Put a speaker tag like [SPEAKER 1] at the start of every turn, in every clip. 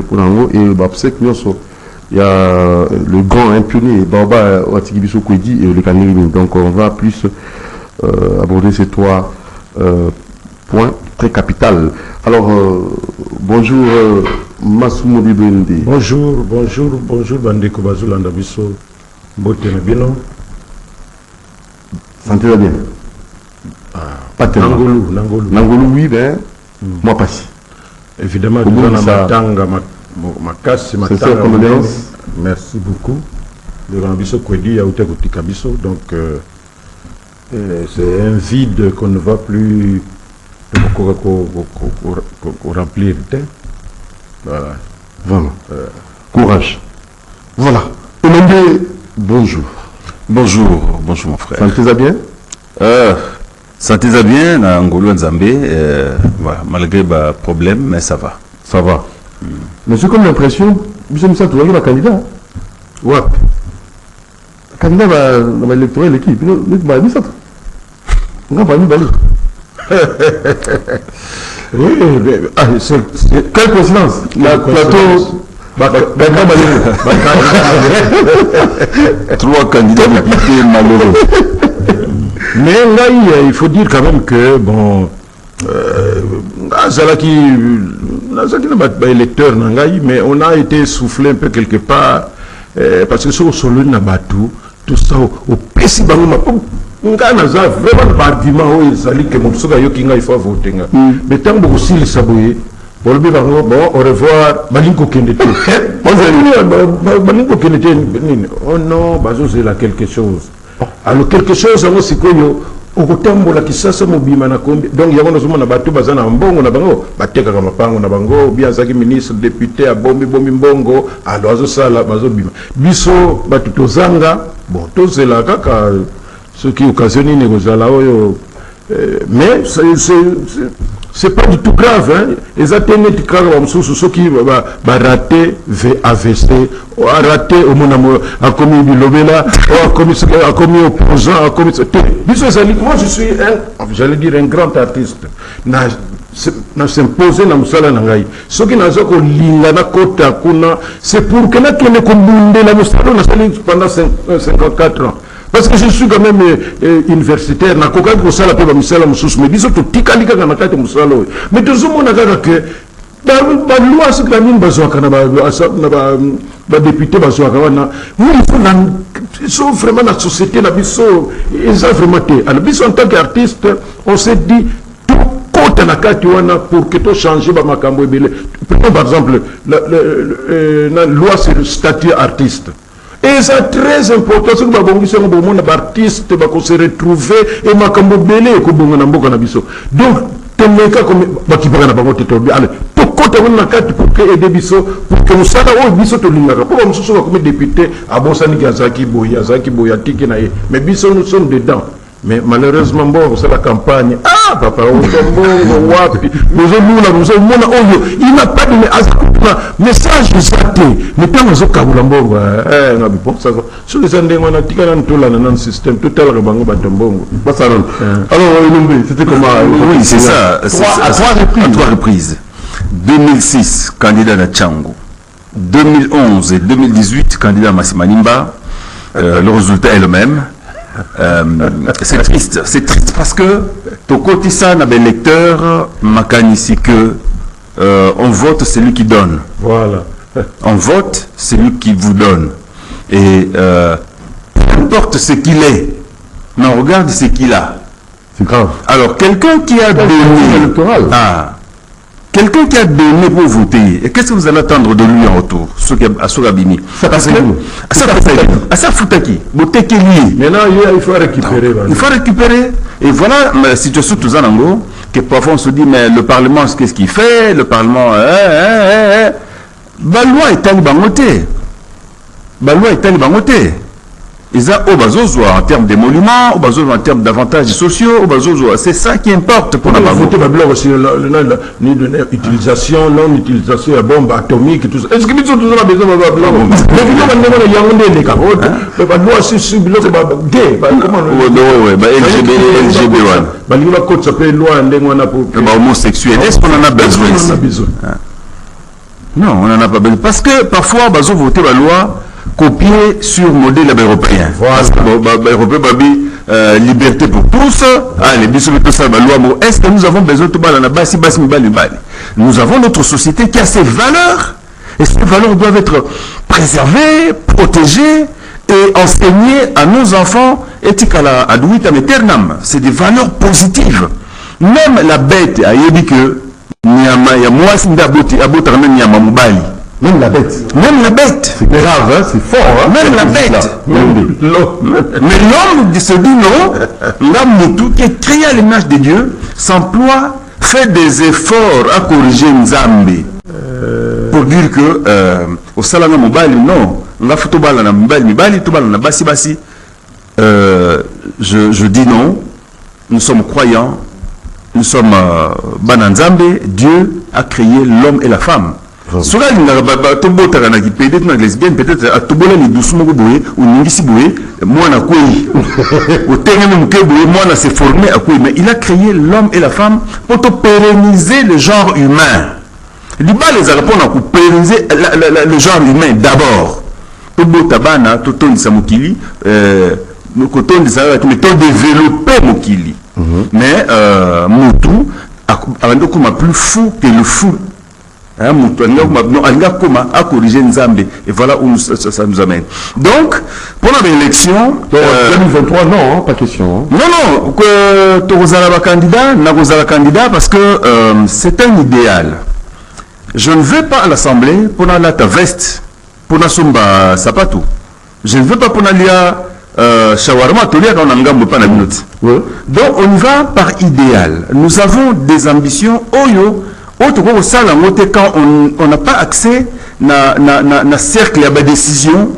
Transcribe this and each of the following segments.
[SPEAKER 1] pour l'ango et babsek nyoso il y a le grand pionnier Baba Watigibiso Kwedi et le Kanirimi. Donc on va plus aborder ces trois points très capitaux. Alors bonjour Masumo Bibende.
[SPEAKER 2] Bonjour Bandeko Bazulanda Biso Mbotene Bino.
[SPEAKER 1] Sentez-vous bien? Pas tellement. Nangolo oui, mais moi pas si.
[SPEAKER 2] Évidemment, nous avons Matanga, Makasi, Matanga. Merci beaucoup. Le Rambiso Kwedi a été Kabiso. Donc, c'est un vide qu'on ne va plus remplir. Voilà.
[SPEAKER 1] Voilà. Courage. Voilà. Omende, bonjour.
[SPEAKER 3] Bonjour mon frère.
[SPEAKER 1] Sentez-vous bien?
[SPEAKER 3] Sentez-vous bien, na Ngolo Nzambé, voilà, malgré les problèmes, mais ça va.
[SPEAKER 1] Ça va. Mais j'ai comme l'impression, vous avez toujours un candidat.
[SPEAKER 2] Ouais.
[SPEAKER 1] Candidat dans l'électorat l'équipe. Nous avons dit ça. On n'a pas mis balou.
[SPEAKER 2] Oui,
[SPEAKER 1] quelle coïncidence. La plateau.
[SPEAKER 3] Trois candidats députés malheureux.
[SPEAKER 2] Mais là, il faut dire quand même que, bon, électeur, mais on a été soufflé un peu quelque part, parce que sur le solo Nabatou, tout ça, au précis, on a vraiment un argument où il faut voter. Mais tant que aussi les saboués, bon, au revoir, Malinko Kendete. Malinko Kendete, oh non, c'est là quelque chose. Alors quelque chose, c'est que au côté de la Kisasa Mobima na Kombi, donc il y a un bateau bazana mbongo na bango, bateka kama pango na bango, bien zaki ministre, député, à bombi mbongo, alors ça la bazo bima. Biso batutozanga, bon, tout c'est là kaka, ce qui occasionne négociala oyo, mais c'est pas du tout grave, hein. Les atténués ceux qui raté AVC, raté au monamo, a commis du lobela, a commis opposant, a commis. Moi je suis j'allais dire un grand artiste. Na s'imposer na musala nangai. Ce qui n'a pas lingana kota kuna, c'est pour que na kene kombunde la musala na sali pendant 54 ans. Parce que je suis quand même universitaire, na koka ko sala pe ba misala mususu mais biso to tikalika na kati musala. Mais tout monde a que ba loi ce que la mine bazo kana ba député bazo kana il faut vraiment la société la biso ils ont vraiment été. Alors biso en tant qu'artiste, on s'est dit tout côté na kati wana pour que tout changer ba makambo ebele. Par exemple la loi sur le statut artiste. Et c'est très important, c'est que les artistes se retrouver et makambo belé ko bongo na mboka na biso. Donc temeka comme bakipaka na bango teto allez to kota na kati pour que aider biso pour que nous sala o biso to lingaka pour nous soso comme député abosani Kazaki boya tiki na mais biso nous sommes dedans. Mais malheureusement, bon, c'est la campagne. Ah, papa, il n'a pas de message mais tant que Kabulambo, sur les années, on a dit dans le système, tout à l'heure,
[SPEAKER 1] alors, c'était comment?
[SPEAKER 3] Oui, c'est ça. À trois reprises. 2006, candidat à Tchango. 2011 et 2018, candidat à Massimanimba. Le résultat est le même. C'est triste parce que Tokotissa n'a pas lecteur, Makani que on vote celui qui donne.
[SPEAKER 2] Voilà.
[SPEAKER 3] On vote celui qui vous donne. Et peu importe ce qu'il est, mais on regarde ce qu'il a.
[SPEAKER 1] C'est grave.
[SPEAKER 3] Alors quelqu'un qui a donné. Quelqu'un qui a donné pour voter, et qu'est-ce que vous allez attendre de lui en retour, à Sogabini? Parce que, à ça foutaki,
[SPEAKER 2] maintenant il faut récupérer.
[SPEAKER 3] Il faut récupérer. Et voilà la situation tout ça, que parfois on se dit, mais le Parlement, qu'est-ce qu'il fait? Le Parlement, la loi est allée bangoter. La loi est allée bangoter. Ils ont en termes d'émoluments, en termes d'avantages sociaux, c'est ça qui importe pour la
[SPEAKER 2] voter utilisation, non-utilisation de bombes atomiques et tout ça. Est-ce que nous avons besoin de
[SPEAKER 3] homosexuel. Est-ce qu'on en a besoin? Non, on n'en a pas besoin. Parce que parfois, ils ont voté la loi copiée sur modèle européen. Voilà. Liberté pour tous. Allez, est-ce que nous avons besoin de nous avons notre société qui a ses valeurs. Et ces valeurs doivent être préservées, protégées et enseignées à nos enfants. C'est des valeurs positives. Même la bête a dit que même la bête. Même la bête.
[SPEAKER 1] C'est grave, hein? C'est fort. Hein?
[SPEAKER 3] Même la bête. Mais l'homme se dit non. L'homme qui est créé à l'image de Dieu s'emploie, fait des efforts à corriger Nzambe. Pour dire que au salama mobali non. Je dis non. Nous sommes croyants. Nous sommes Bananzambe. Dieu a créé l'homme et la femme. Cela, lesbienne, peut-être à Tobola, les doucement boé, ou Ningisi boé, moi n'a quoi. Au terrain de moi n'a s'est formé à quoi. Mais il a créé l'homme et la femme pour pérenniser le genre humain. Il dit pas les Arabes pour pérenniser le genre humain d'abord. Tobo Tabana, Toton Samokili, Koton de Sarah, mais to développer Mokili. Mais Moutou, a plus fou que le fou. A corrigé Nzambe. Et voilà où ça nous amène. Donc, pendant l'élection...
[SPEAKER 1] 2023, non, hein, pas question. Hein.
[SPEAKER 3] Non, que Torozala candidat, parce que c'est un idéal. Je ne vais pas à l'Assemblée pour la veste, pour la somba sapato. Je ne veux pas pour la shawarma, tolia dans l'angambo pas la minute. Donc, on y va par idéal. Nous avons des ambitions, oyo. Quand on n'a pas accès à cercle à la décision,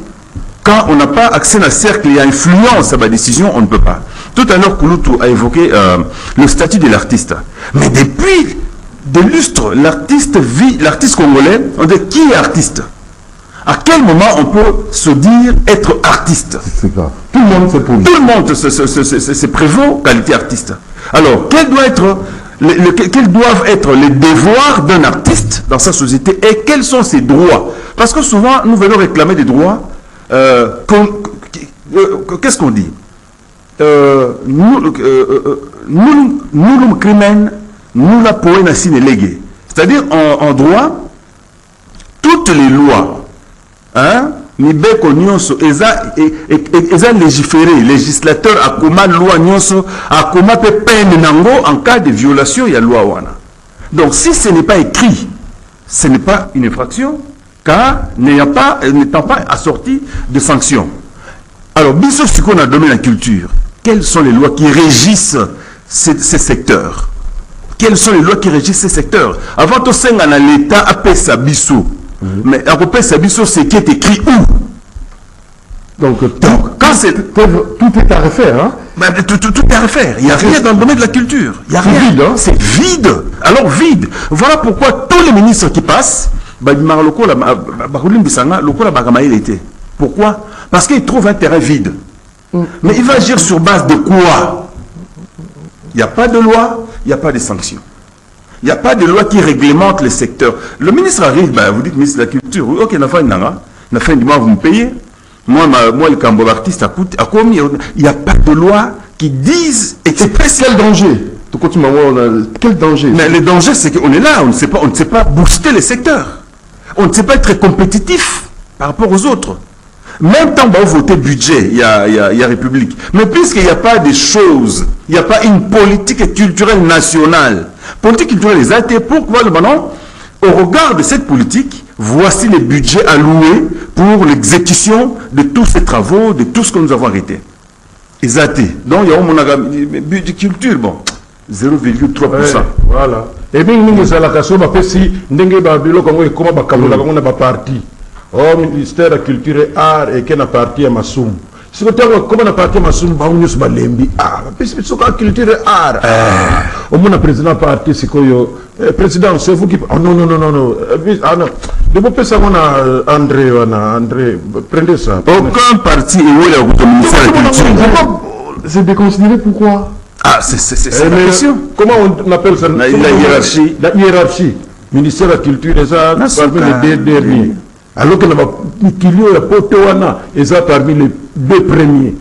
[SPEAKER 3] quand on n'a pas accès à cercle et à influence à la décision, on ne peut pas. Tout à l'heure, Kouloutou a évoqué le statut de l'artiste. Mais depuis des lustres, l'artiste congolais, on dit qui est artiste? À quel moment on peut se dire être artiste?
[SPEAKER 1] C'est grave. Tout le monde se pose.
[SPEAKER 3] Tout le monde se prévaut qualité artiste. Alors, quels doivent être les devoirs d'un artiste dans sa société et quels sont ses droits? Parce que souvent, nous venons réclamer des droits. Qu'est-ce qu'on dit? Nous crimen, nous la poène légué. C'est-à-dire, en droit, toutes les lois, hein, Mibeko nyonso eza légiféré, législateur a comment loi nyonso a comment peut peine nango en cas de violation il y a loi wana. Donc si ce n'est pas écrit, ce n'est pas une infraction car n'étant pas assorti de sanctions. Alors biso ce qu'on a donné la culture, quelles sont les lois qui régissent ces secteurs? Quelles sont les lois qui régissent ces secteurs? Avant tout ça, l'État a payé sa biso. Mais à peu Sabiso, c'est qui est écrit où?
[SPEAKER 1] Donc quand tout est à refaire. Hein?
[SPEAKER 3] Ben, tout est à refaire. Il n'y a rien dans le domaine de la culture. Il y a rien.
[SPEAKER 1] Vide, hein?
[SPEAKER 3] C'est vide. Alors vide. Voilà pourquoi tous les ministres qui passent, pourquoi? Parce qu'ils trouvent un terrain vide. Mais il va agir sur base de quoi? Il n'y a pas de loi, il n'y a pas de sanctions. Il n'y a pas de loi qui réglemente les secteurs. Le ministre arrive, vous dites ministre de la Culture, ok, la fin du mois, vous me payez. Moi le cambo artiste a commis. Il n'y a pas de loi qui dise
[SPEAKER 1] expressément. Quel danger? Quel danger?
[SPEAKER 3] Mais le danger, c'est qu'on est là, on ne sait pas booster les secteurs. On ne sait pas être compétitif par rapport aux autres. Même temps, on va voter budget, il y a République. Mais puisqu'il n'y a pas de choses, il n'y a pas une politique culturelle nationale. Politique culturelle des athées, pourquoi maintenant, au regard de cette politique, voici les budgets alloués pour l'exécution de tous ces travaux, de tout ce que nous avons arrêté. Les athées. Donc, il y a un budget culture, bon, 0,3%.
[SPEAKER 2] Voilà. Et bien, nous avons fait comment parti. Au ministère de la Culture et Art et qui a parti à Massoum. Si vous avez comment parti à Massoum, vous avez Balembi. Ah, parce que la culture et art. Au moins, le président parti, c'est quoi? Président, c'est vous qui. Oh non. Ah non. De vous ça, on a André, prenez ça.
[SPEAKER 3] Aucun parti est où là au ministère de la Culture.
[SPEAKER 1] C'est déconsidéré, pourquoi?
[SPEAKER 3] Ah, c'est la question.
[SPEAKER 2] Comment on appelle ça?
[SPEAKER 3] La hiérarchie.
[SPEAKER 2] La hiérarchie. ministère de la culture est parmi les 2 derniers. Alors que Kilio et Potowana est parmi les 2 premiers.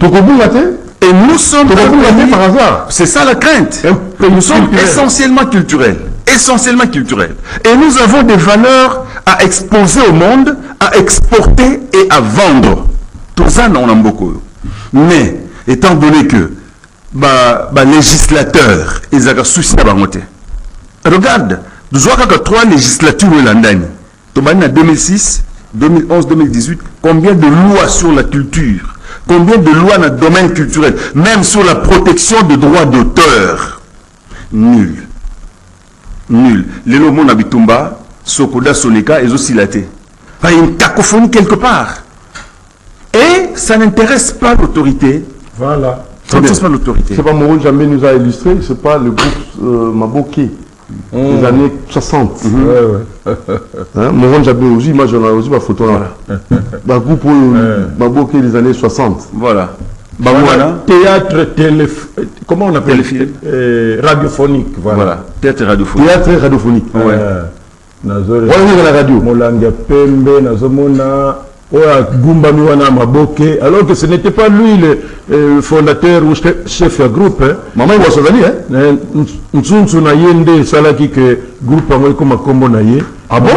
[SPEAKER 3] Et nous sommes
[SPEAKER 2] par hasard.
[SPEAKER 3] C'est ça la crainte. Nous sommes essentiellement culturels. Essentiellement culturels. Et nous avons des valeurs à exposer au monde, à exporter et à vendre. Tout ça, on a beaucoup. Mais, étant donné que législateurs, ils ont souci de regarde, nous avons 3 législatures au Landani. En 2006, 2011, 2018, combien de lois sur la culture? Combien de lois dans le domaine culturel, même sur la protection des droits d'auteur? Nul. Nul. Les lois mon Abitumba, Sokoda, Sonika, et aussi la thé. Il y a une cacophonie quelque part. Et ça n'intéresse pas l'autorité.
[SPEAKER 2] Voilà.
[SPEAKER 3] Ça n'intéresse pas l'autorité.
[SPEAKER 1] C'est pas Moron Jamais nous a illustré, c'est pas le groupe Maboké des années 60. Moron Jamais aussi, moi j'en ai aussi ma photo là. Le groupe Maboké des années 60.
[SPEAKER 3] Voilà.
[SPEAKER 2] Théâtre comment on appelle radiophonique.
[SPEAKER 3] Voilà. Théâtre radiophonique.
[SPEAKER 1] Théâtre radiophonique.
[SPEAKER 2] La radio. Molanga Pembe, Nazomona. Alors que ce n'était pas lui le fondateur ou chef de groupe.
[SPEAKER 1] Maman il va se venir.
[SPEAKER 2] Nsunsu na yende salaki que groupe comme combo na ye.
[SPEAKER 1] Ah bon?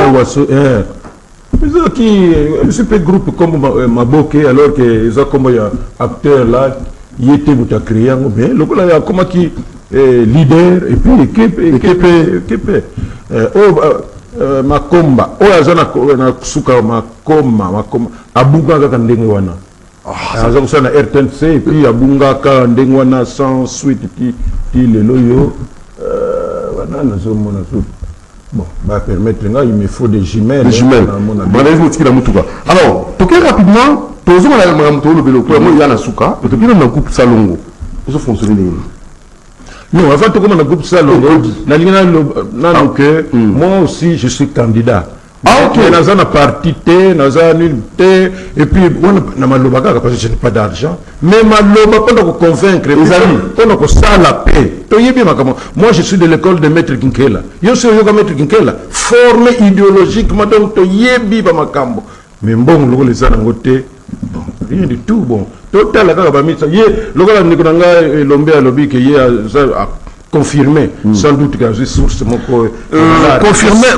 [SPEAKER 2] Mais qui super groupe comme Maboké alors que ils ont comme acteur là il était tout à créer bien le là il y a comme qui leader et puis équipe Makomba azana na suka makoma abunga kaka ndenge wana aza kusana RTNC et puis abunga ka ndenge wana sans suite ti lelo yo wana nazo mona so bon va permettre nga il me faut des jumelles.
[SPEAKER 1] Alors toquer rapidement tozo na mamuto le belo pour moi il y a na suka et puis na groupe Salongo ils fonctionner.
[SPEAKER 2] Non, avant de commencer le groupe Salongo, moi aussi je suis candidat. Ah ok. Dans un parti T, dans un T, et puis on a malobaka parce que je n'ai pas d'argent. Mais maloba pendant qu'on convaincre les amis, pendant qu'on ça la paix. Moi je suis de l'école de Maître Kinkela. Je suis yoga Maître Kinkela, formé idéologiquement donc to yebi ba makambo. Mais bon les anangote, bon rien du tout bon. Total la kaka ba mitsa ye lokola nikonanga lombe à lobby que ye a confirmé sans doute que je source moko
[SPEAKER 3] confirmé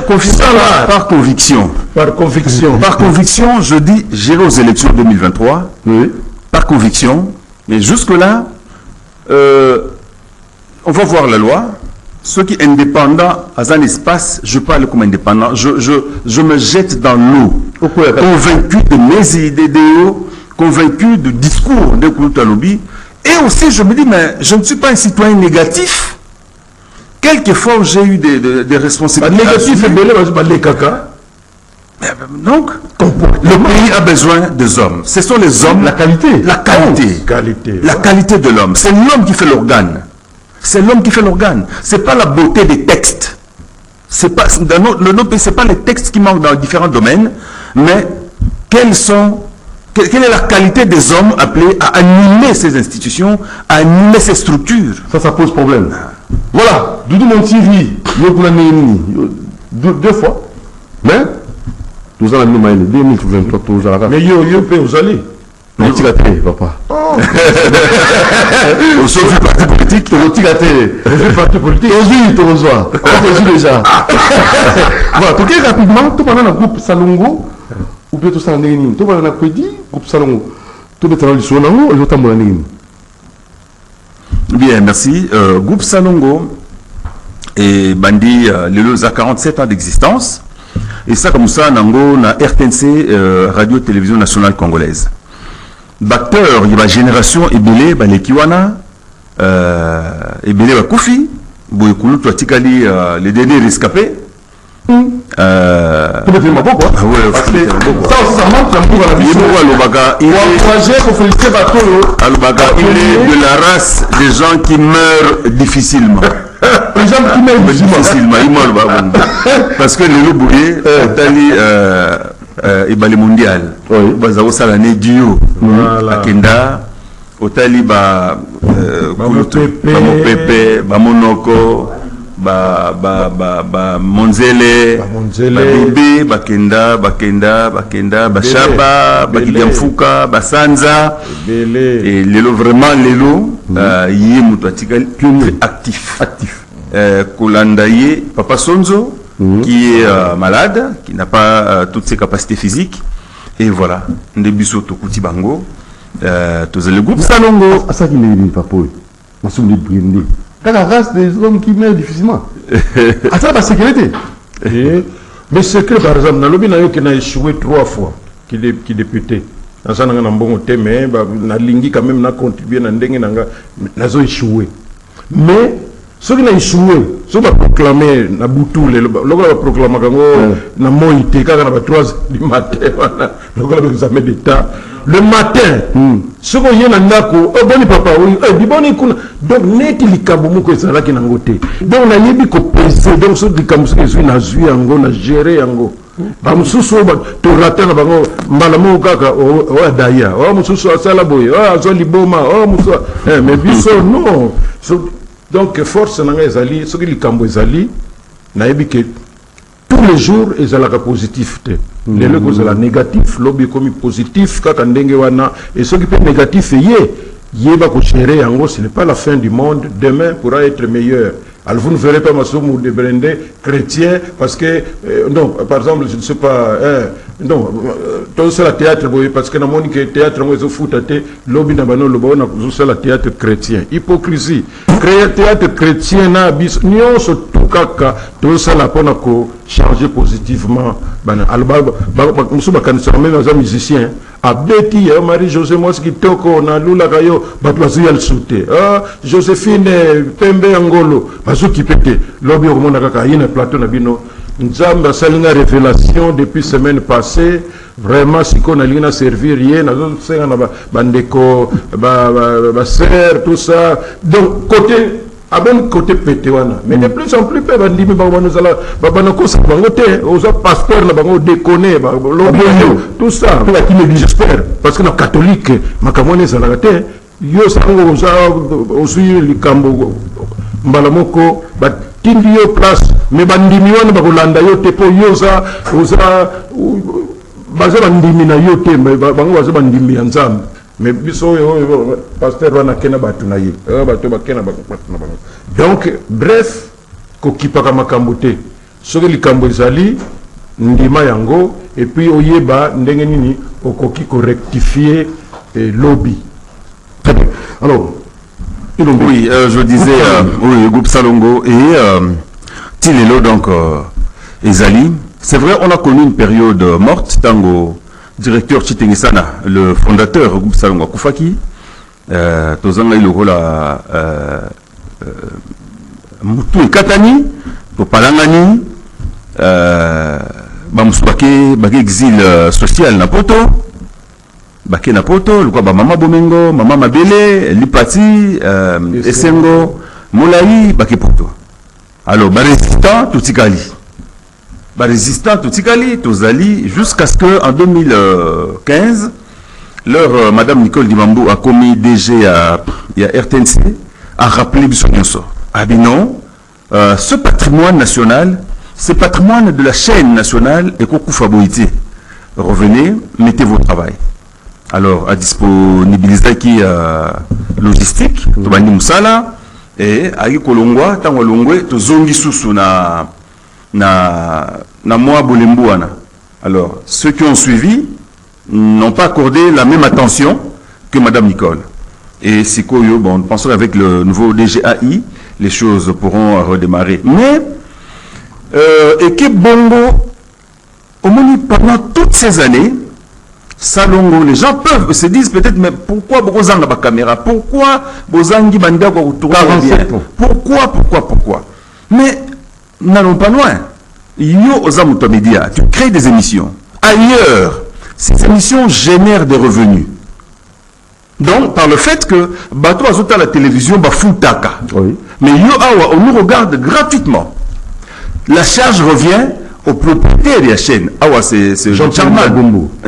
[SPEAKER 3] par conviction.
[SPEAKER 2] Par conviction.
[SPEAKER 3] Par conviction, je dis j'irai aux élections 2023.
[SPEAKER 1] Oui.
[SPEAKER 3] Par conviction, mais jusque là on va voir la loi. Ceux qui sont indépendants à un espace, je parle comme indépendant, je me jette dans l'eau, convaincu de mes idéaux, convaincu du discours de Koulouta Lobby. Et aussi, je me dis, mais je ne suis pas un citoyen négatif. Quelquefois, j'ai eu des responsabilités.
[SPEAKER 2] Négatif et belé, pas les caca.
[SPEAKER 3] Donc, le pays a besoin des hommes. Ce sont les hommes.
[SPEAKER 1] La qualité.
[SPEAKER 3] La qualité. La qualité de l'homme. C'est l'homme qui fait l'organe. C'est l'homme qui fait l'organe. C'est pas la beauté des textes. C'est pas, dans notre pays, c'est pas les textes qui manquent dans différents domaines, mais quelle est la qualité des hommes appelés à animer ces institutions, à animer ces structures?
[SPEAKER 1] Ça pose problème. Voilà, Doudou Montivi, deux fois, mais nous allons nous 2023, nous allons.
[SPEAKER 2] Mais yo peut vous aller.
[SPEAKER 1] Non, tu vas papa.
[SPEAKER 3] Au sein du parti politique,
[SPEAKER 1] tu vas le parti politique. Tu reçois. Tu déjà. Voilà, tu regardes rapidement, tu parles dans le groupe Salongo, ou bien tout ça en église. Tu parles dans le groupe Salongo. Tu peux te rendre sur l'angle, et tu t'en
[SPEAKER 3] Bien, merci. Groupe Salongo et Bandi, les a 47 ans d'existence. Et ça, comme ça, Nango, na RTNC, Radio-Télévision Nationale Congolaise. Bacteur, il y a une génération ébélée, les Kiwana, ébélée, Koufi, Bouykoulou, Touatikali, les derniers rescapés.
[SPEAKER 1] Tu peux faire ma beaucoup,
[SPEAKER 3] hein? Oui,
[SPEAKER 1] parce que ça aussi, ça manque un peu dans la vie. Il
[SPEAKER 3] est de la race des gens qui meurent difficilement.
[SPEAKER 1] Les gens qui meurent difficilement.
[SPEAKER 3] Ils meurent, parce que les loups-bouillés, et les mondial, ils ont l'année duo, à Kenda, au Taliba, Bamopepe, Bamonoko, Monzele, Bébé, Bakenda, Bachaba, Bakidiamfuka, Basanza, et Lelo, vraiment Lelo, actif. Kolandaye, Papa Sonzo, qui est malade, qui n'a pas toutes ses capacités physiques, et voilà, Ndebiso Tokuti Bango, le groupe Salongo.
[SPEAKER 1] Ça qui n'est pas pour eux. Quand la race des hommes qui meurent difficilement. À ça, la sécurité.
[SPEAKER 2] Mais secret, par exemple, dans le Binayo qui a échoué 3 fois, qui est député. Dans ça, on a un bon thème, mais on a quand même contribué à échoué. Mais ceux qui ont échoué, ceux qui ont proclamé na Boutou, le proclamé na Moïté, quand on a 3 du matin, l'examen d'État. Le matin, ceux qui ont bon papa, donc net il kaboumu que ça là qui n'a goté. Donc on a yébi ko pesé, donc ceux qui kamusu que suis na zui ango na gérer ango. Ba mususu ba to rater na bango malamo kaka o adaya. O mususu asala boy, o azoli boma, o mususu mais biso non. Donc force na ezali, ceux qui kambo ezali na yébi que tous les jours ezalaka positif te. Les locaux la négatif, lobby comme positif kaka ndenge wana et ceux qui peut négatif yeba ko gérer ango, ce n'est pas la fin du monde, demain pourra être meilleur. Alors vous ne verrez pas Massoumou de Brendé chrétien parce que non, par exemple, je ne sais pas non, tout ça le théâtre parce que dans mon théâtre moi je fout à lobby na bano lobo na tout le théâtre chrétien. Hypocrisie. Créer théâtre chrétien na bis nyon so tout kaka tout ça la pona ko changer positivement bana alba musuba kanisa même les musiciens abeti Marie-José Moski toko na lula kayo batwazi al souté Joséphine Pembe Angolo bazuki pete lobby au monde kaka yina plateau na bino nzamba salinga révélation depuis semaine passée vraiment si qu'on a lina servir rien na senga na bandeko ba sœur tout ça donc côté à bon côté pétéwana mais de plus en plus peuvent ndimi ba banozala ba banako sa bangote aux pasteurs na bango déconner ba tout ça qui me j'espère parce que na catholique makamone za la terre yo sango za aussi likambo mbalamoko ba tindi yo place mais bandimi wana ba kolanda yo te po yo za baza bandimi na yo te bango baza bandimi ya nzambe mais biso pasteur wana kena batu na ye bato bakena batu na bango donc bref kokipaka makambo te soki likambo ezali ndima yango et puis oyeba ndenge nini okoki ko rectifier lobby.
[SPEAKER 1] Très bien. Alors
[SPEAKER 3] oui, je disais oui, le groupe Salongo et Tilelo donc Ezali. C'est vrai, on a connu une période morte tango directeur Chitengisana, le fondateur du groupe Salongo Koufaki, Tozanga Ilogola Moutou et Katani, Popalangani, Bamousbake, Bagé exil social Napoto, Baké Napoto, le quoi Mama Bomengo, Mama Mabele, Lipati, Esengo, Moulaï, Baké Poto. Alors, résistant, Toutikali. Résistant Toutikali, Tozali, jusqu'à ce qu'en 2015, leur Madame Nicole Dimambou a commis DG à RTNC, a rappelé Bissonioso. Ah bien non, ce patrimoine national, ce patrimoine de la chaîne nationale est Kokoufaboïté. Revenez, mettez vos travail. Alors, à disponibiliser qui logistique, Tobani Moussala, et à Kolongwa, Tango Longwe, Tozongi Soussou na moi Bolembuana. Alors, ceux qui ont suivi n'ont pas accordé la même attention que Madame Nicole. Et c'est quoi, bon, nous pensons qu'avec le nouveau DGAI, les choses pourront redémarrer. Mais, et que Bongo, au moins pendant toutes ces années, Salongo, les gens peuvent se disent peut-être, mais pourquoi Bozanga ba caméra? Pourquoi Bozangi Banda tourner bien? Pourquoi? Mais, n'allons pas loin. Yo Ozamuto Média, tu crées des émissions. Ailleurs, ces émissions génèrent des revenus. Donc, par le fait que Bato Azota la télévision, Bafoutaka. Oui. Mais yo Awa, on nous regarde gratuitement. La charge revient au propriétaire de la chaîne. Awa, c'est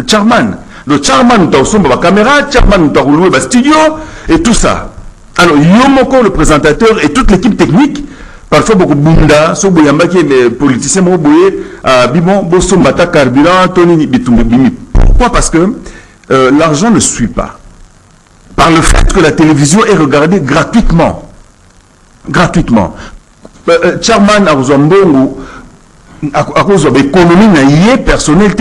[SPEAKER 3] Charman. Le Charman, tu as la caméra, Charman, tu as le studio, et tout ça. Alors, Yomoko, le présentateur, et toute l'équipe technique, parfois beaucoup bunda so boyamba qui les politiciens mo boye bimon boso mbata carburant toni bitumbe bimi. Pourquoi? Parce que l'argent ne suit pas. Par le fait que la télévision est regardée gratuitement. Gratuitement. Chairman Arzambongo à cause de l'économie personnelle,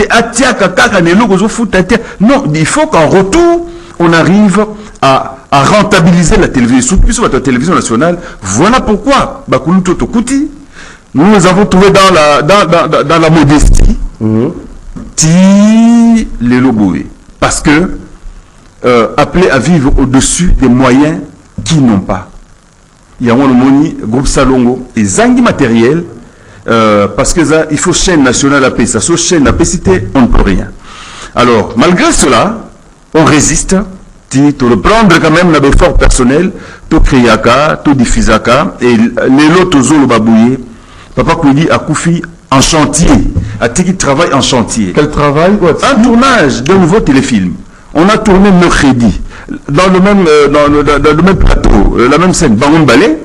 [SPEAKER 3] non, il faut qu'en retour, on arrive à rentabiliser la télévision, surtout sur la télévision nationale. Voilà pourquoi nous avons trouvé dans la modestie les loboués. Parce que appelés à vivre au-dessus des moyens qui n'ont pas. Il y a un groupe Salongo et Zangi matériel. Parce que ça, il faut chaîne nationale à paix, ça, sur chaîne à paix, on ne peut rien. Alors, malgré cela, on résiste, tu reprendre quand même l'effort personnel, tu créaka, tu diffusaka, et les lots zolo babouye, papa Koudi a Koufi en chantier, a qui travaille en chantier.
[SPEAKER 1] Quel travail?
[SPEAKER 3] Un tournage d'un nouveau téléfilm. On a tourné mercredi, dans le même plateau, la même scène, Baron Ballet.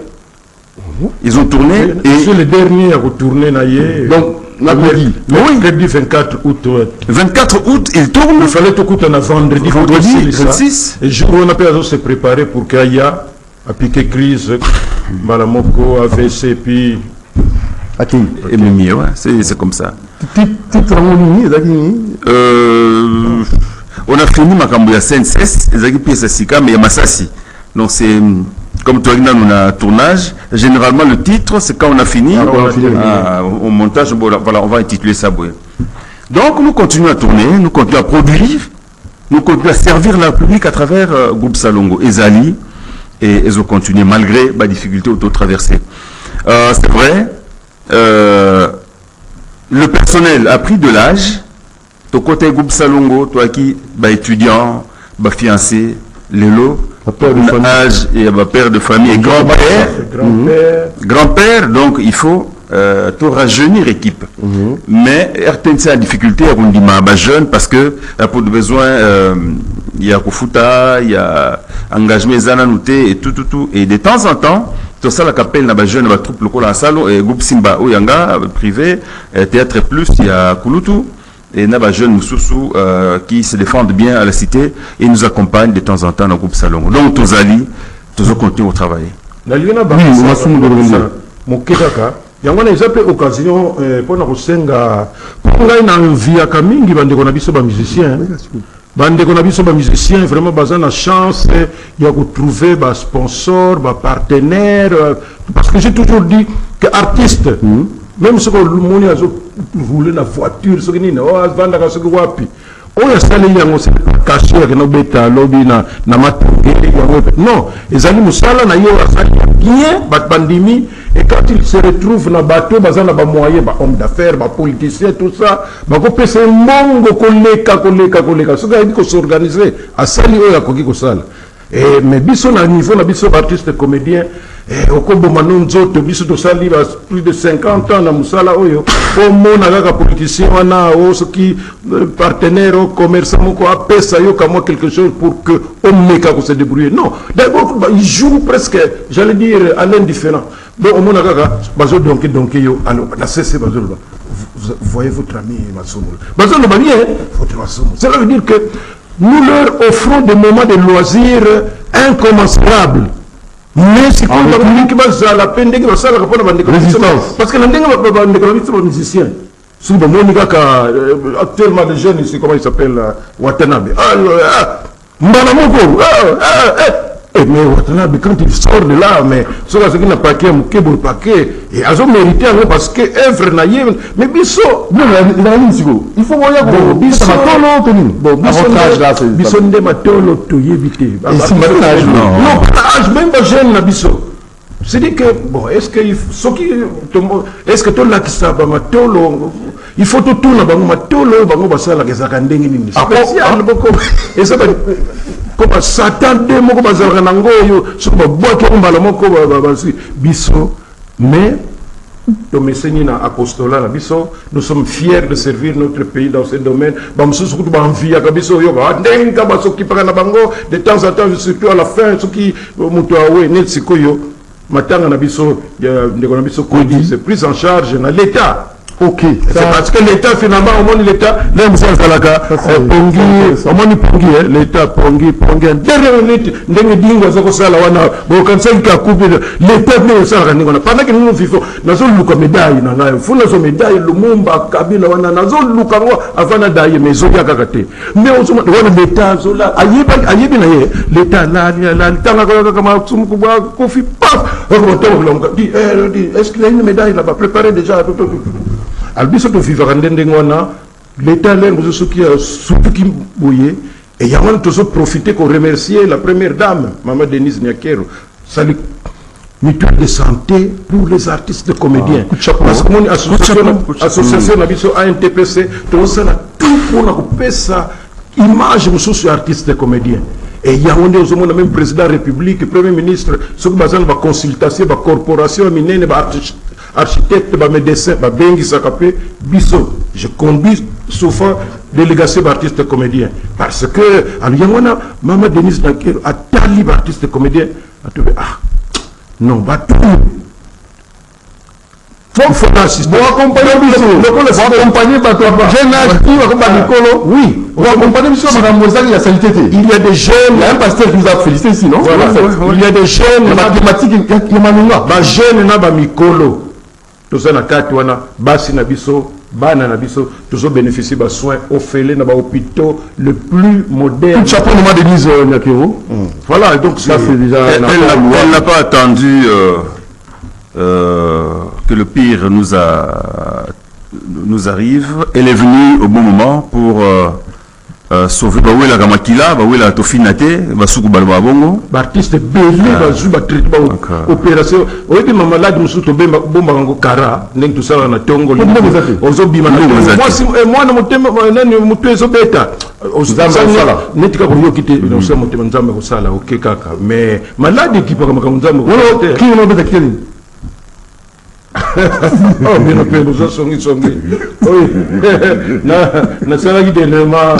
[SPEAKER 3] Ils ont tourné
[SPEAKER 2] et le dernier a retourné naïe.
[SPEAKER 3] Donc
[SPEAKER 2] mercredi 24 août.
[SPEAKER 3] 24 août, il tourne.
[SPEAKER 2] Il fallait tout coûter un vendredi
[SPEAKER 3] 26.
[SPEAKER 2] Et jour où on a pu se préparer pour Kaya a piqué crise, Malamoko, AVC, puis
[SPEAKER 3] et Mimi, ouais, c'est comme ça. On a fini Makambuya CNCS, les équipes Sika, mais il y a Massassi. Donc c'est comme toi, on a un tournage. Généralement, le titre, c'est quand on a fini. Au montage, voilà, on va intituler ça. Donc, nous continuons à tourner, nous continuons à produire, nous continuons à servir le public à travers Groupe Salongo et Zali. Et ils ont continué malgré les difficultés auto-traversées. C'est vrai, le personnel a pris de l'âge. Ton côté Groupe Salongo, toi qui, étudiant, fiancé, les lots. Âge et père de famille et grand-père. Grand-père, donc il faut tout rajeunir équipe. Mais RTNC a difficulté à dire jeune parce que pour des besoins, il y a Kofuta, il y a engagement Zananouté et tout. Et de temps en temps, tout ça, la capelle n'a pas jeune, la troupe locale en salon, et groupe Simba Oyanga, privé, Théâtre Plus, il y a Kouloutou. Et il y a des jeunes Moussoussou qui se défendent bien à la cité et nous accompagnent de temps en temps dans le groupe Salon. Donc, tous allés, tous continuent au travail.
[SPEAKER 2] Mon Kedaka, il y a une occasion pour nous senga pour nous envie à Kamingi bande qu'on a biso ba musicien. Bande qu'on a biso ba musicien vraiment basé na chance il y a trouver ba sponsor, ba partenaire parce que j'ai toujours dit que artiste même si le monde a voulu la voiture, ce qui n'est pas vendre ce que wapi. On a salé yango c'est caché que no beta lobby na matoué non, les amis musala na yo asali bien bandimi et quand ils se retrouvent na bateau bazana ba moyen ba homme d'affaires, ba politicien tout ça, ba ko pese mongo koleka ce que dit ko s'organiser asali o ya koki ko sala. Et mais biso na niveau na biso artiste comédien okobo manonzo to biso to sali plus de 50 ans na musala oyo o mona kaka politicien wana o ce qui partenaire au commerçant moko apesa yo comme quelque chose pour que on meka ko se débrouiller. Non, d'abord il joue presque, j'allais dire à l'indifférent. Donc on mona kaka bazo donc yo alors na cesse bazo vous voyez votre ami Masomo. Bazo no bien votre Masomo. Cela veut dire que nous leur offrons des moments de loisirs incommensurables. Mais c'est comme la musique qui va la peine de ça la résistance. Parce que les musiciens, actuellement les jeunes ici, comment ils s'appellent Watanabe. Mais Watanabe, quand il sort de là, mais ce qui n'a pas qu'un paquet, et ils ont mérité parce que œuvre naïve, mais Bisso, il faut voir Bisso, Bisso ne matolo to éviter. Non, pas même pas jeune na Bisso. C'est-à-dire que, bon, est-ce que tout là qui s'abat matolo, il faut tout tourner, matolo, basala, que ça can dénigrer. Spécial, et ça va. Comme Satan de moko bazalaka nango yo soko boîte ko mbala moko basi biso mais to meseni na apostolat na biso nous sommes fiers de servir notre pays dans ce domaine bamsusu kutu ba envie ya biso yo ba ndenga baso ki para na bango de temps en temps surtout à la fin ce qui muto awe net sikoyo matanga na biso ya ndeko na biso Kodi c'est pris en charge na l'État.
[SPEAKER 1] Ok.
[SPEAKER 2] C'est parce que l'État finalement au moins l'État là monsieur Salaka pongi au moins pongi l'État pongi dernière minute ndenge dingo za ko sala wana bo kanisa ka couper l'État ne sala ndingo na pendant que nous vivons nazo luka médaille na ngai funa zo médaille Lumumba Kabila wana nazo luka ngo afana daye mezo ya kakate mais on wana l'État zo la ayebi na ye l'État la tanga kama tsumuku ba kofi paf ko to dit est-ce qu'il y a une médaille là-bas préparé déjà albiso to vivre ndenge ngona l'État là nous ce qui a surtout qui boyer et ya on to profiter pour remercier la première dame Maman Denise Nyakero salut mutuelle de santé pour les artistes de comédiens parce que mon association na biso ANTPC to ça tout pour na kopesa image mususu artiste de comédiens et il y a on même président de la République premier ministre ce que bazana ba consultation ba corporation minene ba architecte, médecin, bengi sakapé, biso. Je conduis souvent délégation d'artistes comédiens. Parce que, alors, Maman Denise Nakero a tali artiste comédien. Non, bah tout. Faut assister. Vous accompagnez biso. Vous accompagnez Bato. Jeune âge, qui va accompagner Nicolo. Oui. Vous accompagnez biso, Madame Mozali, la saleté. Il y a des jeunes. Il y a un pasteur qui nous a félicité ici, non? Il y a des jeunes. Mathématiques, il y a ma jeune, n'a pas Nicolo. Tout ça na kati wana basi na biso bana na biso toujours bénéficier de soins offerts dans les hôpitaux le plus moderne.
[SPEAKER 1] Tout chapeau de Denise Nyakero.
[SPEAKER 2] Voilà, donc
[SPEAKER 1] ça c'est déjà
[SPEAKER 3] elle n'a pas attendu que le pire nous arrive. Elle est venue au bon moment pour sauver Bawela Gamakila, Bawela Tofinate, Basuku Balbabongo.
[SPEAKER 2] Artiste belé, Bazuba traitement opération. Oui, mais malade nous sommes bomba ngo kara, n'eng tout ça na tongo. Ozobi moi na motema nani mutu ezobeta. Ozamba netika ko yokite na usema motema nzambe ko sala OK kaka. Mais malade qui pas comme nzambe ko.
[SPEAKER 1] Qui no beta kili?
[SPEAKER 2] Oh, mais nous avons songi. Oui. Na salagi de l'élément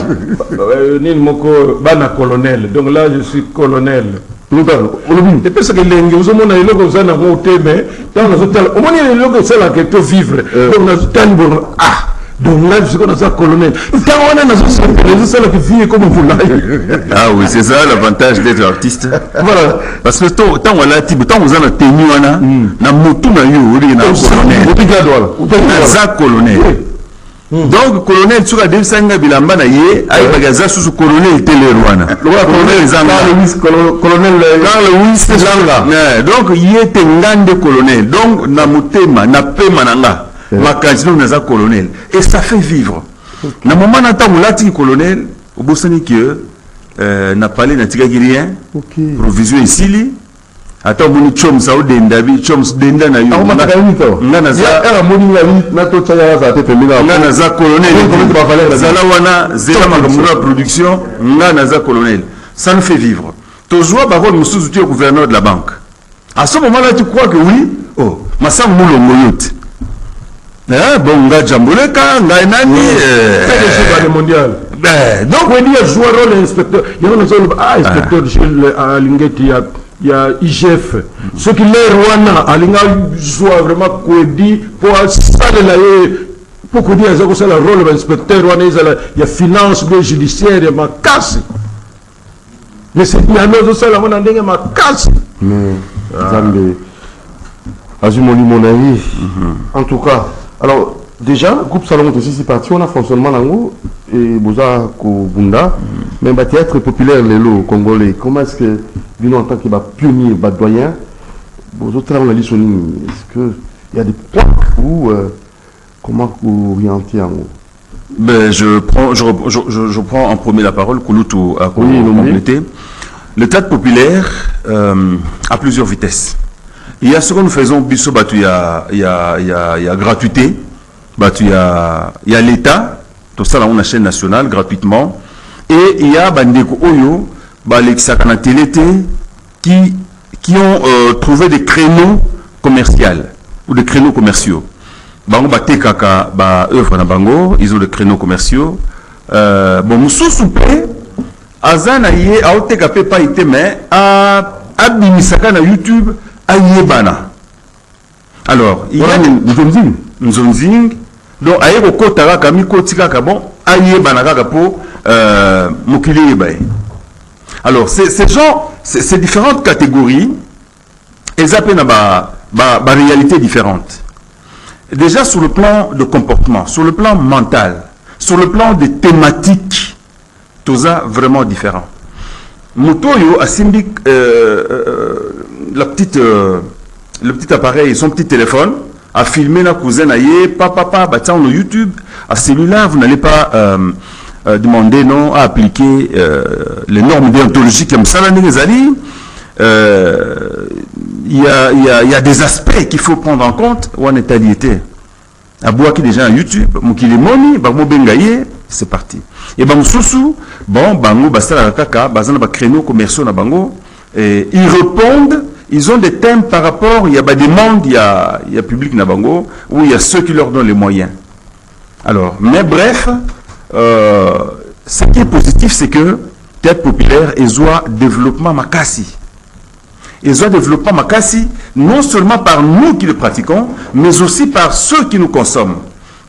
[SPEAKER 2] ni moko bana colonel. Donc là je suis colonel. Et parce que les gens ont un logo ça n'a pas été mais dans les hôtels au moins il y a logo ça là que peut vivre. Donc na tan donc là je suis comme ça colonel. Quand on a les ça là qui vit comme vous là.
[SPEAKER 3] Ah oui, c'est ça l'avantage d'être artiste. Voilà. Parce que tant on a type tant on a tenu wana na mutu na yo uri na colonel. Ça colonel. Donc colonel tu as dit sanga bilamba na ye ay bagaza sous colonel telerwana. Le colonel zanga colonel zanga. Donc yete ngande colonel. Donc na mutema na pema nanga. Ma casino naza colonel et ça fait vivre. Na moment n'attend lati colonel au bosani que n'a parlé n'a tika rien. Provision ici li. Attends mon chom ça au dendabi chom denda na yo. Ngana za era moni la vie na to tsaya za te pemina. Ngana za colonel. Zala wana zela makamura production ngana za colonel. Ça nous fait vivre. Tozwa barol musuzu tu gouverneur de la banque. À ce moment-là tu crois que oui? Oh, massa mulo moyote. Bon, nga Jamboleka, nga nani
[SPEAKER 2] PDG mondial. Donc on dit jouer rôle inspecteur. Il y a un zone inspecteur Gilles Alingeti il y a IGF. Ce qui les Rwanda Alinga joue vraiment Kwedi pour ça pour que dire ça le rôle d'inspecteur Rwanda il y a finance judiciaire il y a ma casse. Mais c'est bien nous ça la on a ndenge ma casse.
[SPEAKER 1] Zambe Azumoli mon ami. En tout cas alors, déjà, le groupe Salomon aussi, c'est parti, on a fonctionnement en haut, et Boza Kobunda, mais le théâtre populaire, les lots congolais, comment est-ce que, en tant que pionnier, doyen, Bozo travaille est-ce qu'il y a des points ou comment vous orientez en haut?
[SPEAKER 3] Ben, je prends en premier la parole, Kouloutou a complété. Le théâtre populaire a plusieurs vitesses. Il y a ce que nous faisons, biso batu, il y a gratuité, batu, il y a l'État, tout ça là on a chaîne nationale gratuitement, et il y a bandeko oyo, balexakana télété, qui ont trouvé des créneaux commerciaux ou des créneaux commerciaux. Bango bate kaka ba œuvre na bango, ils ont des créneaux commerciaux. Bon musu soupe, azana yé aote kapé pas été mais a bimisaka na YouTube. ayebana. Alors, il y a Nzonzing. Donc, ayebo kotara kami kotika kabon ayebana kaka po mokili yebaye. Alors, ces gens, ces différentes catégories, elles appellent ba réalité différente. Déjà sur le plan de comportement, sur le plan mental, sur le plan des thématiques, tout ça vraiment différent. Motoyo a simbi le petit appareil, son petit téléphone, a filmé la cousine aïe, papa, bah tiens, on YouTube, à celui-là, vous n'allez pas demander non à appliquer les normes déontologiques comme ça, il y a des aspects qu'il faut prendre en compte ou en étalité. À boire qui déjà un YouTube, Moukili Moni, Bango Bengaye, c'est parti. Et Bango Soussou, bon, Bango Bastala Kaka, Bazana Bakréno, commerciaux na Bango, et ils répondent, ils ont des thèmes par rapport, il y a des demandes, il y a public na Bango, où il y a ceux qui leur donnent les moyens. Alors, mais bref, ce qui est positif, c'est que Théâtre Populaire et Zoa Développement Makassi. Et Zoa Développement Makassi, non seulement par nous qui le pratiquons, mais aussi par ceux qui nous consomment.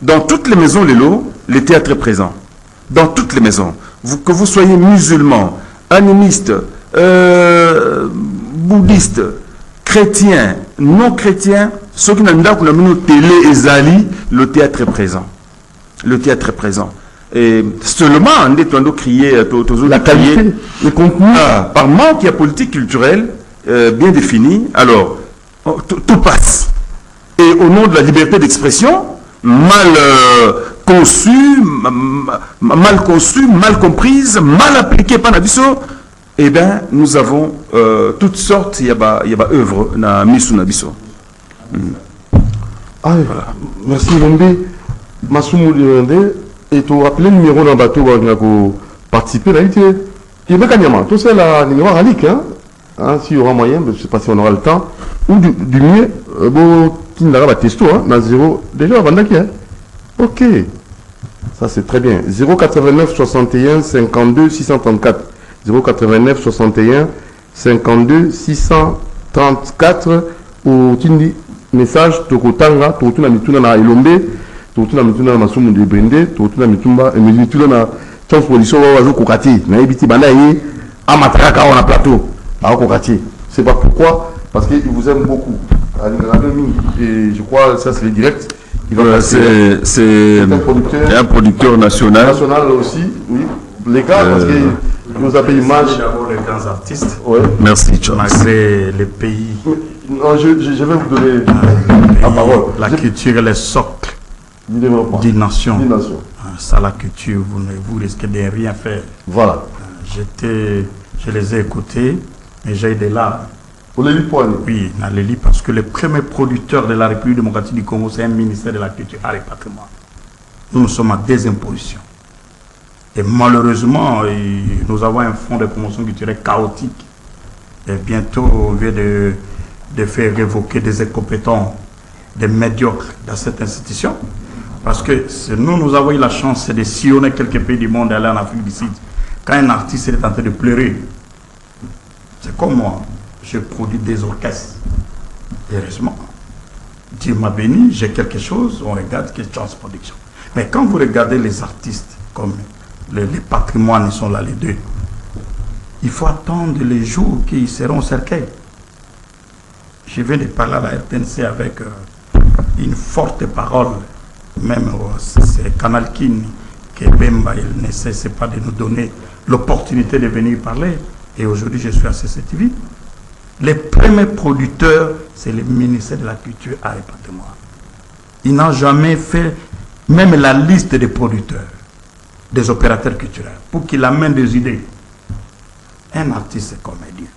[SPEAKER 3] Dans toutes les maisons, le théâtre est présent. Dans toutes les maisons. Que vous soyez musulman, animiste, bouddhiste, chrétien, non chrétien, ceux qui n'ont pas télé et zali, le théâtre est présent. Le théâtre est présent. Et seulement, on est en train de crier,
[SPEAKER 1] la qualité, le contenu.
[SPEAKER 3] Par manque, il y a politique culturelle bien définie. Alors, tout passe. Et au nom de la liberté d'expression, mal conçue, mal comprise, mal appliquée par Nabiso, eh bien, nous avons toutes sortes, il y a œuvres na misu Nabiso.
[SPEAKER 1] Voilà. Merci Lombe. Massoumou Lirende, et tu rappelles le numéro dans le bateau pour participer là. Il y a un tout ça là, numéro ralique, hein? S'il y aura moyen, je ne sais pas si on aura le temps, ou du mieux, qui n'a pas testo, hein, dans 0, déjà avant d'acquis, hein? Ok, ça c'est très bien. 089 61 52 634, 089 61 52 634, ou Tindi, message, Tokotanga, Tokotuna Mituna na Elombe, Tokotuna Mituna na Masumu de Brende, Tokotuna Mituna na Transposition, Wazo Kokati, na Ebiti Banaye, Amatraka, on a plateau. C'est pas pourquoi, parce qu'il vous aime beaucoup. Et je crois que ça c'est le direct.
[SPEAKER 3] C'est un producteur national.
[SPEAKER 1] National aussi, oui. Les gars, parce qu'il nous a payé image.
[SPEAKER 4] D'abord les grands artistes.
[SPEAKER 1] Ouais.
[SPEAKER 3] Merci, Charles.
[SPEAKER 4] Malgré les pays.
[SPEAKER 1] Non, je vais vous donner la parole.
[SPEAKER 4] La culture est le socle d'une nation. Sans la culture, vous risquez de rien faire.
[SPEAKER 1] Voilà.
[SPEAKER 4] Je les ai écoutés. Mais j'ai des larmes.
[SPEAKER 1] Pour les lits poignés.
[SPEAKER 4] Oui, dans les lits, parce que le premier producteur de la République démocratique du Congo, c'est un ministère de la Culture, Art et Patrimoine. Nous sommes à des impositions. Et malheureusement, nous avons un fonds de promotion culturelle chaotique. Et bientôt, on vient de faire révoquer des incompétents, des médiocres dans cette institution. Parce que nous avons eu la chance de sillonner quelques pays du monde et aller en Afrique du Sud. Quand un artiste est en train de pleurer, c'est comme moi, je produis des orchestres. Heureusement, Dieu m'a béni, j'ai quelque chose, on regarde que transproduction. Mais quand vous regardez les artistes, comme les patrimoines, ils sont là les deux, il faut attendre les jours qu'ils seront au cercueil. Je viens de parler à la RTNC avec une forte parole, même c'est Canal Kin, que Bemba, il ne cesse pas de nous donner l'opportunité de venir parler. Et aujourd'hui, je suis à CCTV. Les premiers producteurs, c'est le ministère de la Culture, Art et Patrimoine. Ils n'ont jamais fait même la liste des producteurs, des opérateurs culturels, pour qu'ils amènent des idées. Un artiste est comédien.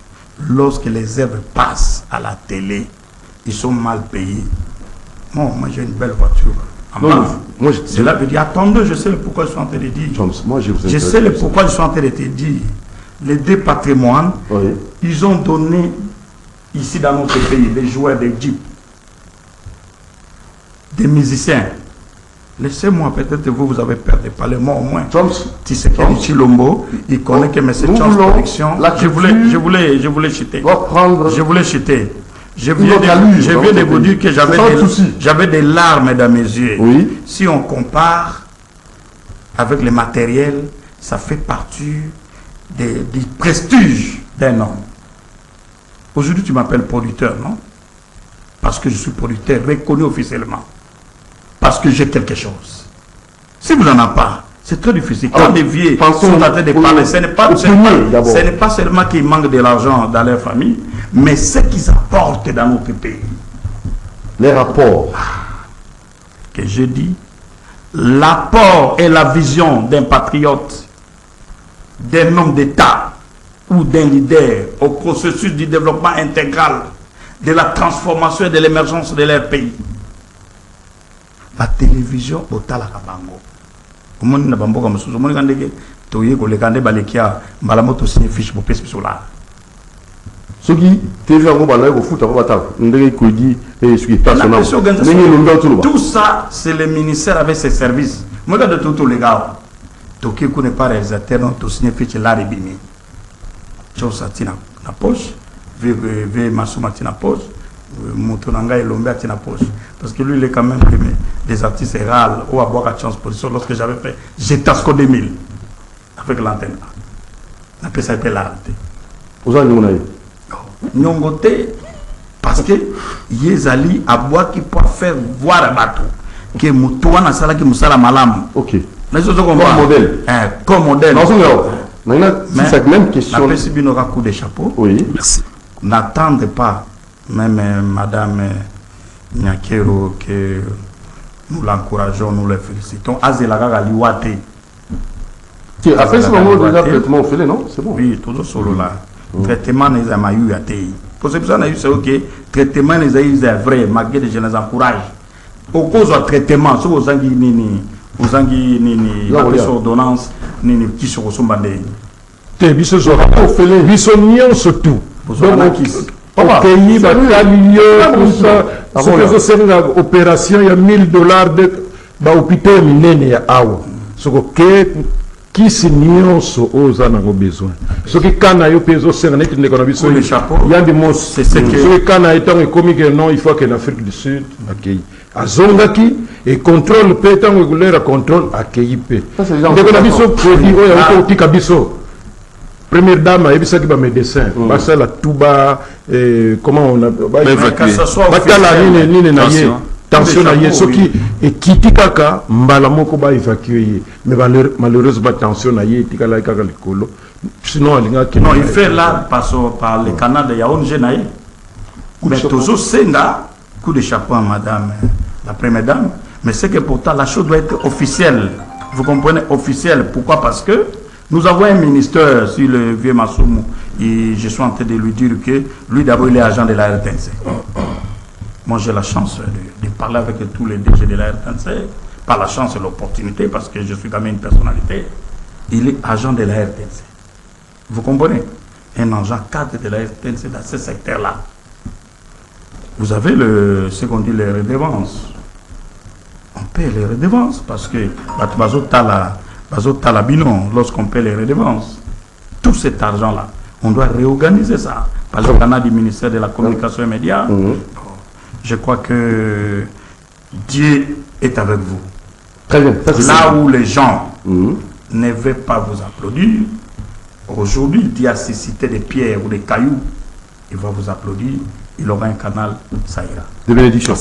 [SPEAKER 4] Lorsque les œuvres passent à la télé, ils sont mal payés. Moi j'ai une belle voiture. Cela veut dire, attendez, je sais le pourquoi je suis en train de dire. Je sais le pourquoi je suis en train de te dire. Les deux patrimoines, oui. Ils ont donné ici dans notre pays des joueurs de jeep, des musiciens. Laissez-moi, peut-être vous avez peur de parler, moi au moins. Tshisekedi Tshilombo, il connaît que M. Transproduction. Je voulais chuter. Je voulais chuter. Je viens de vous dire que j'avais des larmes dans mes yeux.
[SPEAKER 1] Oui.
[SPEAKER 4] Si on compare avec le matériel, ça fait partie du prestige d'un homme. Aujourd'hui, tu m'appelles producteur, non? Parce que je suis producteur reconnu officiellement. Parce que j'ai quelque chose. Si vous n'en avez pas, c'est très difficile. Quand des vieux sont en train de parler, ce n'est pas seulement qu'ils manquent de l'argent dans leur famille, mais ce qu'ils apportent dans notre pays.
[SPEAKER 1] Les rapports.
[SPEAKER 4] Que je dis, l'apport et la vision d'un patriote, d'un homme d'État ou d'un leader au processus du développement intégral, de la transformation et de l'émergence de leur pays. La télévision au Talakabango. Au monde n'a pas beaucoup comme ça. Au monde n'a pas beaucoup de fiche pour pêcher sur là.
[SPEAKER 1] Ce qui TV en gros au foot en bataille.
[SPEAKER 4] Tout ça, c'est le ministère avec ses services. Moi, je dis tout les gars. Toki n'est pas réalisateur, non, tout signé fiche là et bini. Chose à tina na poche, ve masuma tina poche, Moutonanga et Lombe à tina poche. Parce que lui, il est quand même des artistes râles ou à boire à chance position. Lorsque j'avais fait Jetasco 2000 avec l'antenne. On appelle ça l'arte.
[SPEAKER 1] Vous avez
[SPEAKER 4] Nyongote, parce que Yezali a boire qui peut faire voir un bateau. Que Moutouana Sala qui Moussala Malam.
[SPEAKER 1] Ok.
[SPEAKER 4] Comme modèle. Comme modèle.
[SPEAKER 1] Mais c'est cette même question.
[SPEAKER 4] La PCB n'aura coup de chapeau.
[SPEAKER 1] Oui.
[SPEAKER 3] Merci.
[SPEAKER 4] N'attendez pas, même Madame Nyakero, que nous l'encourageons, nous le félicitons. Azelaga Liwate.
[SPEAKER 1] Après ce moment, déjà, traitement au fait, non? C'est bon.
[SPEAKER 4] Oui, tout solo là. Traitement n'est pas eu à TI. Pour ce que ça, c'est ok. Traitement n'est pas vrai, malgré je les encourage. Au cause du traitement, si vous avez une ordonnance, ni qui se ressemble à des.
[SPEAKER 2] Te biso zora ofele biso nyonso tout. Donc au pays batalio tout ça. Ce que c'est une opération il y a $1000 de ba hôpital minene ya awa. Ce que qui si nyonso oza na besoin. Ce qui kana yo peso senga net ne kona biso. Il y a des mots c'est ce que kana étant économique non il faut que l'Afrique du Sud accueille. Azongaki et contrôle pétant régulier à contrôle accueilli p. Donc on a biso produit o ya ko tika biso. Première dame a ebisa ki ba médecin. Ba ça la tuba comment on a ba la nini na ye. Tension na ye soki et kiti kaka mbala moko ba évacuer mais malheureusement tension na ye tika la kaka likolo. Sinon alinga ki
[SPEAKER 4] non il fait là par le canal de Yaoundé na ye. Mais toujours senga coup de chapeau à madame la première dame, mais c'est que pourtant la chose doit être officielle. Vous comprenez, officielle. Pourquoi? Parce que nous avons un ministère sur le vieux Massoumou et je suis en train de lui dire que lui d'abord il est agent de la RTNC. Moi j'ai la chance de parler avec tous les DG de la RTNC, pas la chance et l'opportunité parce que je suis quand même une personnalité. Il est agent de la RTNC. Vous comprenez? Un agent cadre de la RTNC dans ce secteur-là. Vous avez ce qu'on dit les redevances. On paie les redevances parce que lorsqu'on paie les redevances, tout cet argent-là, on doit réorganiser ça. Par le canal du ministère de la Communication et Médias. Je crois que Dieu est avec vous.
[SPEAKER 1] Très bien.
[SPEAKER 4] Là où les gens ne veulent pas vous applaudir, aujourd'hui, Dieu a suscité des pierres ou des cailloux, il va vous applaudir. Il aura un canal, ça ira.
[SPEAKER 1] De bénédiction.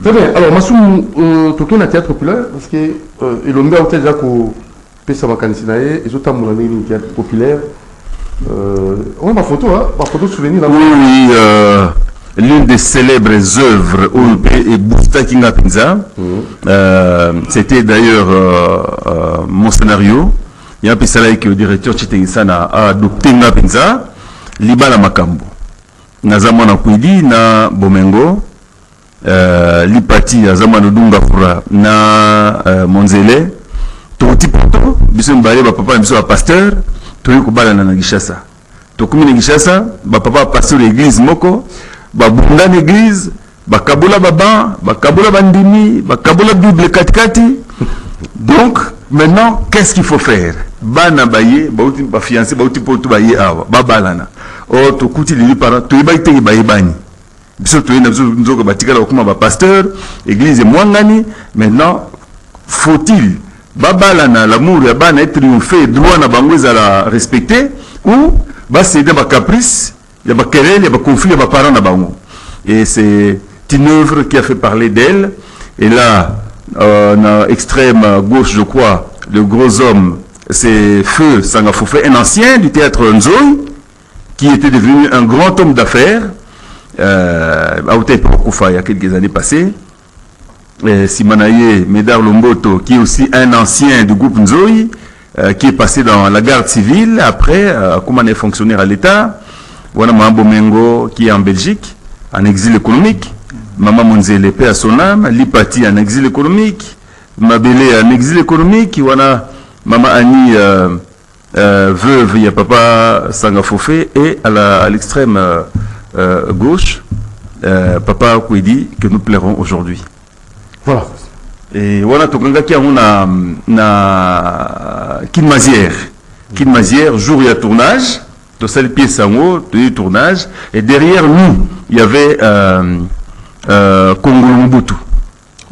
[SPEAKER 1] Très bien. Alors, Massoum, tu es un théâtre populaire parce que il y a déjà qu'on peut savoir quand il y a des théâtre populaire. On a ma photo, hein, ma photo souvenir.
[SPEAKER 3] Oui, l'une des célèbres œuvres OEP et Bousta Kinga Pinza. C'était d'ailleurs mon scénario. Il y a un peu que le directeur Chitengisana a adopté Nga Pinza, Libala Makambo. Nazama na Kwidi na Bomengo, Lipati Azama Dunga Fura na Monzele, Toti Poto, biso mbaye ba papa biso ba pasteur, toyi ko bala na Gishasa. Tokumi na Gishasa, ba papa pasteur l'église moko, ba bunda l'église, ba kabula baba, ba kabula bandimi, ba kabula Bible katikati. Donc maintenant, qu'est-ce qu'il faut faire? Bana baye, ba uti ba fiancé, ba uti poto baye awa, ba balana. Oh, to kuti li para, to iba ite baye bani. pasteur, église Mwangani. Maintenant, faut-il babalana l'amour ya bana être triomphé droit na bango à respecter ou c'est des caprices, il y a querelle, il y a conflit, il y a parents na bango. Et c'est une œuvre qui a fait parler d'elle. Et là, en extrême gauche, je crois, le gros homme, c'est Feu Sangafofé, un ancien du théâtre Nzoï, qui était devenu un grand homme d'affaires, il y a quelques années passées. Simanaye Médard Lomboto, qui est aussi un ancien du groupe Nzoï, qui est passé dans la garde civile, après, comme on est fonctionnaire à l'État. Voilà Mahambo Mengo, qui est en Belgique, en exil économique. Maman Monzele, paix à son âme. Lipati, en exil économique. Mabele, en exil économique. Voilà Maman Annie, veuve, il y a Papa Sangafofé. Et à l'extrême gauche, Papa Kwedi, que nous plairons aujourd'hui.
[SPEAKER 1] Voilà.
[SPEAKER 3] Et voilà, Tokanga qui a Kinmazière. Kinmazière, jour il y a tournage. De celle pièce en haut, de tournage. Et derrière nous, il y avait Congo Mbutu.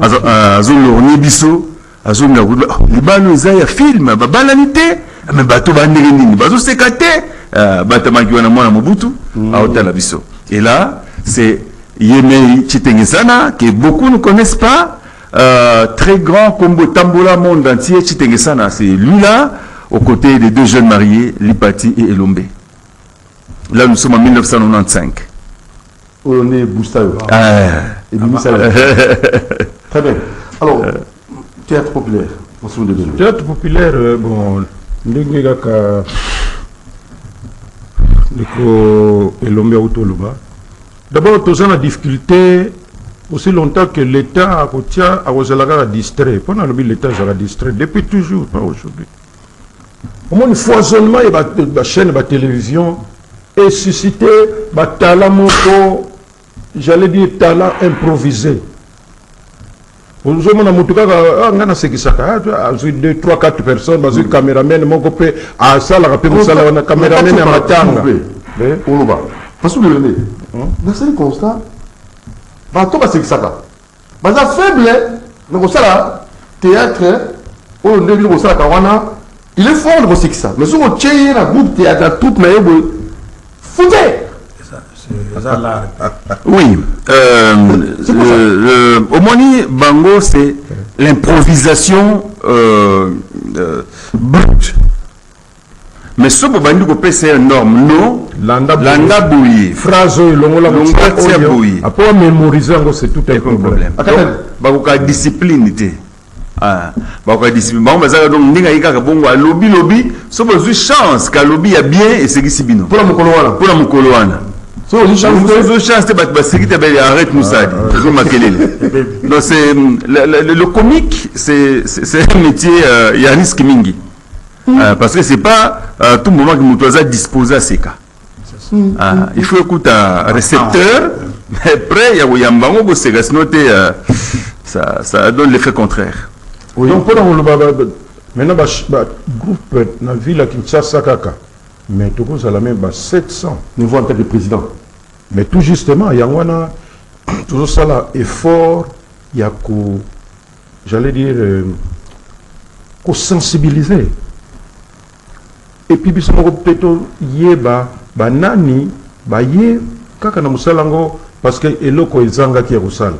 [SPEAKER 3] Azon Nibiso, Azon Libano Zaya film, Babalanité, mais Bato Banderini, Bazo Sekate, Batamakiwana Mwana Mobutu, à Hôtel Abiso. Et là, c'est Yemei Chitengesana, que beaucoup ne connaissent pas, très grand combo Tambola monde entier, Chitengesana. C'est lui là, aux côtés des deux jeunes mariés, Lipati et Elombe. Là, nous sommes en 1995.
[SPEAKER 1] On est Boustayo. Et très bien. Alors, théâtre populaire.
[SPEAKER 2] Théâtre populaire, bon, Ndengegaka, Nico Elombe Autoluba. D'abord, tous en difficulté, aussi longtemps que l'État a distrait. Pendant l'État a distrait, depuis toujours, pas aujourd'hui. Au moins, un foisonnement et la chaîne, la télévision, et suscité un talent, j'allais dire talent improvisé. Aujourd'hui, on a 2, 3, 4 personnes, un caméraman, mon copain, à ça, la caméraman à Matanga.
[SPEAKER 1] Parce que le dans ce constat, c'est ça. Mais la faible, théâtre, il est fort de ça. Mais si on tient un groupe théâtre, tout le monde, foutez!
[SPEAKER 3] Oui. Au Moni, Bango, c'est l'improvisation brute. Mais ce que Bango c'est une norme, non? Landa bouillie.
[SPEAKER 2] Phrase, bouillie. Après, mémoriser, c'est tout un problème.
[SPEAKER 3] Bango a discipline. Bango discipline. Bango a donc bongo lobby. Sauf que j'ai chance que lobby a bien et c'est qui si bien.
[SPEAKER 1] Pour la
[SPEAKER 3] Mukoloana. So, arrête Moussadi. Donc, le comique, c'est un métier, il y a un risque mingi. Parce que c'est pas tout moment que Moutoisa dispose à ces cas. Il faut écouter un récepteur, mais après, il y a un bango, sinon ça donne l'effet contraire.
[SPEAKER 2] Oui. Donc, maintenant, le groupe dans la ville à Kinshasa, mais tout ça la même 700
[SPEAKER 1] niveau en tête de président.
[SPEAKER 2] Mais tout justement, il y a toujours ça là effort, il y a j'allais dire sensibiliser. Et puis biso peut-être yeba banani baye kaka na musalango parce que eloko ezanga ki rusala.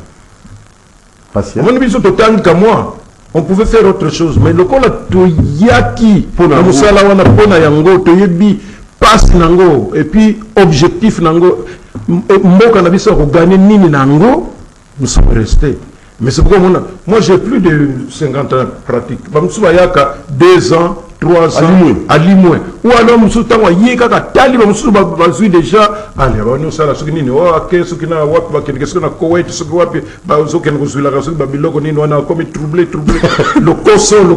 [SPEAKER 1] Patient.
[SPEAKER 2] On biso totangi ka moi. On pouvait faire autre chose, mais le col a toyaki pour la musala wana pona yango toyebi passe nango et puis objectif nango mboka na biso ko gagner nini nango nous sommes restés. Mais c'est pourquoi moi j'ai plus de 50 ans pratique. Bamsuba yaka 2 ans 3 ans à Limoé ou alors musu tangwa yeka ka tali musu bazui déjà allez ba no sala soki nini o akeso kina wapi ba kene keso na Koweït soki wapi ba zo ken kozula ka soki ba biloko nini wana comme troublé le koso
[SPEAKER 1] va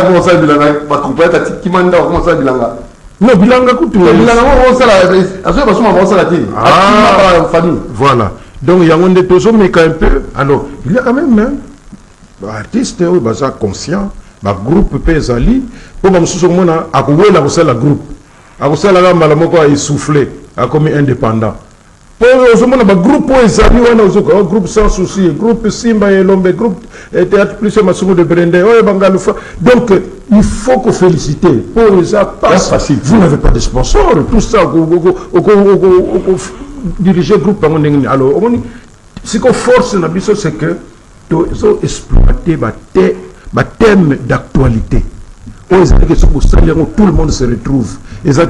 [SPEAKER 1] commencer bilanga ba complète kimanda commencer bilanga
[SPEAKER 2] non bilanga kutu
[SPEAKER 1] bilanga on sala aso ba suma ba sala ti famille
[SPEAKER 2] voilà donc il y a un détournement mais quand un peu alors il y a quand même artiste ou baza conscient ba groupe pezali pour ba mususu mona akowela kosala groupe akosala la mala moko a essoufflé a comme indépendant groupe ezali wana ozoka groupe sans souci, groupe Simba et Lombe, groupe théâtre plus Masumu de Brende, Bangalufa. Donc il faut que féliciter pour ça passe. Vous n'avez pas de sponsor, tout ça diriger groupe alors ce qu'on force c'est que tu exploiter thème d'actualité. Tout le monde se retrouve. Et ça,